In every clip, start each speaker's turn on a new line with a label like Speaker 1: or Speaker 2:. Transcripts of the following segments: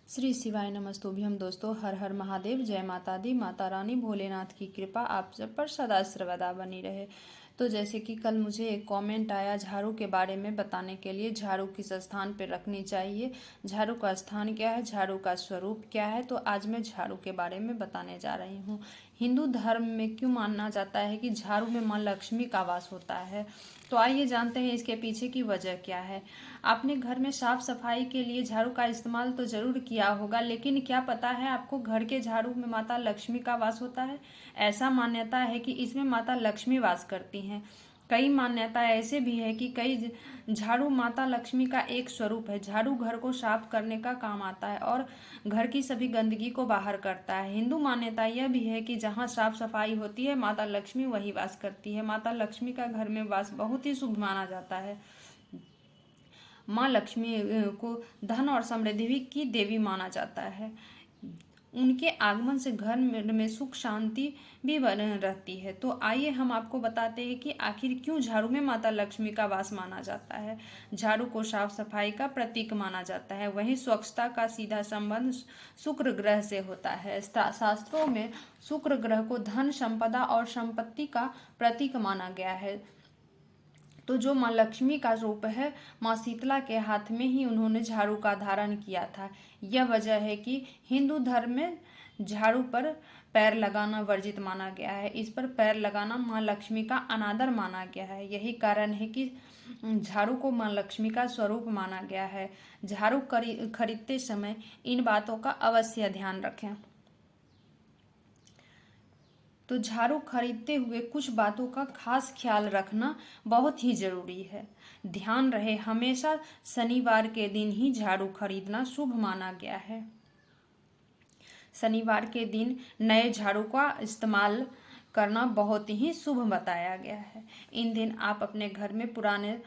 Speaker 1: श्री शिवाय नमस्तुभ्यम दोस्तों। हर हर महादेव। जय माता दी। माता रानी भोलेनाथ की कृपा आप सब पर सदा सर्वदा बनी रहे। तो जैसे कि कल मुझे एक कमेंट आया झाड़ू के बारे में बताने के लिए, झाड़ू किस स्थान पर रखनी चाहिए, झाड़ू का स्थान क्या है, झाड़ू का स्वरूप क्या है। तो आज मैं झाड़ू के बारे में बताने जा रही हूँ। हिंदू धर्म में क्यों माना जाता है कि झाड़ू में माँ लक्ष्मी का वास होता है, तो आइए जानते हैं इसके पीछे की वजह क्या है। आपने घर में साफ सफाई के लिए झाड़ू का इस्तेमाल तो जरूर किया होगा, लेकिन क्या पता है आपको घर के झाड़ू में माता लक्ष्मी का वास होता है। ऐसा मान्यता है कि इसमें माता लक्ष्मी वास करती हैं। कई मान्यता ऐसे भी है कि कई झाड़ू माता लक्ष्मी का एक स्वरूप है। झाड़ू घर को साफ करने का काम आता है और घर की सभी गंदगी को बाहर करता है। हिंदू मान्यता यह भी है कि जहाँ साफ सफाई होती है माता लक्ष्मी वही वास करती है। माता लक्ष्मी का घर में वास बहुत ही शुभ माना जाता है। माँ लक्ष्मी को धन और समृद्धि की देवी माना जाता है। उनके आगमन से घर में सुख शांति भी बनी रहती है। तो आइए हम आपको बताते हैं कि आखिर क्यों झाड़ू में माता लक्ष्मी का वास माना जाता है। झाड़ू को साफ सफाई का प्रतीक माना जाता है, वहीं स्वच्छता का सीधा संबंध शुक्र ग्रह से होता है। शास्त्रों में शुक्र ग्रह को धन, संपदा और संपत्ति का प्रतीक माना गया है। तो जो माँ लक्ष्मी का रूप है, माँ शीतला के हाथ में ही उन्होंने झाड़ू का धारण किया था। यह वजह है कि हिंदू धर्म में झाड़ू पर पैर लगाना वर्जित माना गया है। इस पर पैर लगाना माँ लक्ष्मी का अनादर माना गया है। यही कारण है कि झाड़ू को माँ लक्ष्मी का स्वरूप माना गया है। झाड़ू खरीदते समय इन बातों का अवश्य ध्यान रखें। तो झाड़ू खरीदते हुए कुछ बातों का खास ख्याल रखना बहुत ही ज़रूरी है। ध्यान रहे, हमेशा शनिवार के दिन ही झाड़ू खरीदना शुभ माना गया है। शनिवार के दिन नए झाड़ू का इस्तेमाल करना बहुत ही शुभ बताया गया है। इन दिन आप अपने घर में पुराने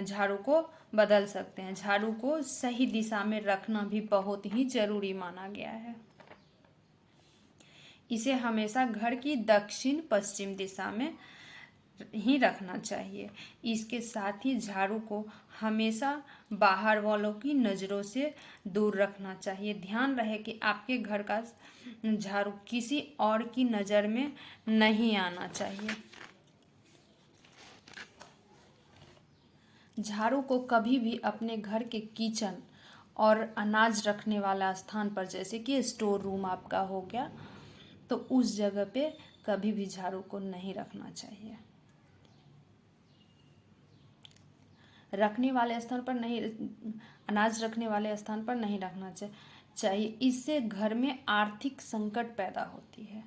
Speaker 1: झाड़ू को बदल सकते हैं। झाड़ू को सही दिशा में रखना भी बहुत ही ज़रूरी माना गया है। इसे हमेशा घर की दक्षिण पश्चिम दिशा में ही रखना चाहिए। इसके साथ ही झाड़ू को हमेशा बाहर वालों की नज़रों से दूर रखना चाहिए। ध्यान रहे कि आपके घर का झाड़ू किसी और की नज़र में नहीं आना चाहिए। झाड़ू को कभी भी अपने घर के किचन और अनाज रखने वाला स्थान पर, जैसे कि स्टोर रूम आपका हो गया, तो उस जगह पे कभी भी झाड़ू को नहीं रखना चाहिए। रखने वाले स्थान पर नहीं, अनाज रखने वाले स्थान पर नहीं रखना चाहिए। इससे घर में आर्थिक संकट पैदा होती है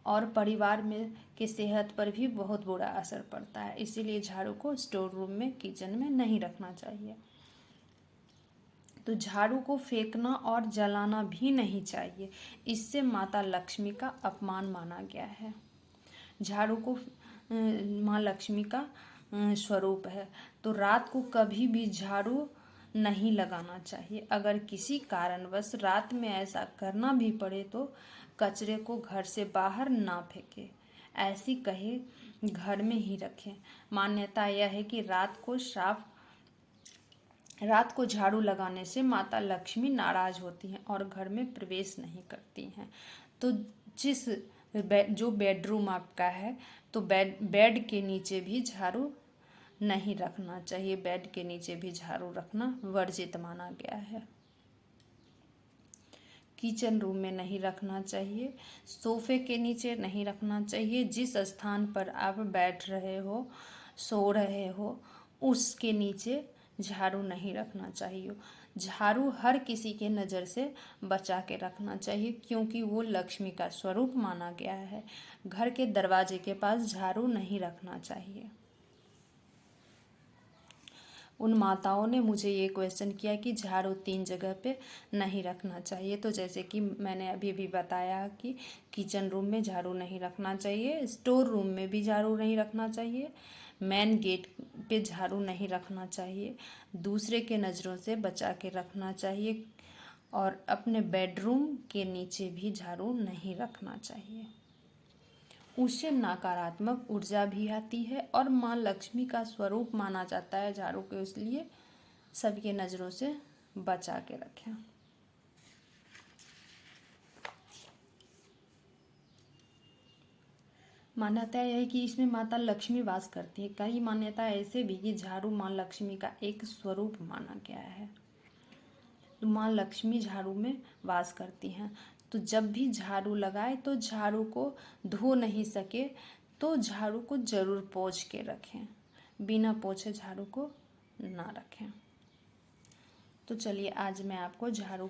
Speaker 1: और परिवार में की सेहत पर भी बहुत बुरा असर पड़ता है। इसीलिए झाड़ू को स्टोर रूम में, किचन में नहीं रखना चाहिए। तो झाड़ू को फेंकना और जलाना भी नहीं चाहिए। इससे माता लक्ष्मी का अपमान माना गया है। झाड़ू को माँ लक्ष्मी का स्वरूप है, तो रात को कभी भी झाड़ू नहीं लगाना चाहिए। अगर किसी कारणवश रात में ऐसा करना भी पड़े तो कचरे को घर से बाहर ना फेंके, ऐसी कहे घर में ही रखें। मान्यता यह है कि रात को झाड़ू लगाने से माता लक्ष्मी नाराज होती हैं और घर में प्रवेश नहीं करती हैं। तो जो बेडरूम आपका है, तो बेड के नीचे भी झाड़ू नहीं रखना चाहिए। बेड के नीचे भी झाड़ू रखना वर्जित माना गया है। किचन रूम में नहीं रखना चाहिए। सोफे के नीचे नहीं रखना चाहिए। जिस स्थान पर आप बैठ रहे हो, सो रहे हो, उसके नीचे झाड़ू नहीं रखना चाहिए। झाड़ू हर किसी के नज़र से बचा के रखना चाहिए, क्योंकि वो लक्ष्मी का स्वरूप माना गया है। घर के दरवाजे के पास झाड़ू नहीं रखना चाहिए। उन माताओं ने मुझे ये क्वेश्चन किया कि झाड़ू 3 जगह पे नहीं रखना चाहिए। तो जैसे कि मैंने अभी भी बताया कि किचन रूम में झाड़ू नहीं रखना चाहिए, स्टोर रूम में भी झाड़ू नहीं रखना चाहिए, मेन गेट पे झाड़ू नहीं रखना चाहिए, दूसरे के नज़रों से बचा के रखना चाहिए, और अपने बेडरूम के नीचे भी झाड़ू नहीं रखना चाहिए। उससे नकारात्मक ऊर्जा भी आती है और माँ लक्ष्मी का स्वरूप माना जाता है झाड़ू को, इसलिए सबके नज़रों से बचा के रखें। मान्यता यह है कि इसमें माता लक्ष्मी वास करती है। कई मान्यता ऐसे भी कि झाड़ू माँ लक्ष्मी का एक स्वरूप माना गया है। तो माँ लक्ष्मी झाड़ू में वास करती हैं। तो जब भी झाड़ू लगाए तो झाड़ू को धो नहीं सके तो झाड़ू को जरूर पोंछ के रखें, बिना पोंछे झाड़ू को ना रखें। तो चलिए आज मैं आपको झाड़ू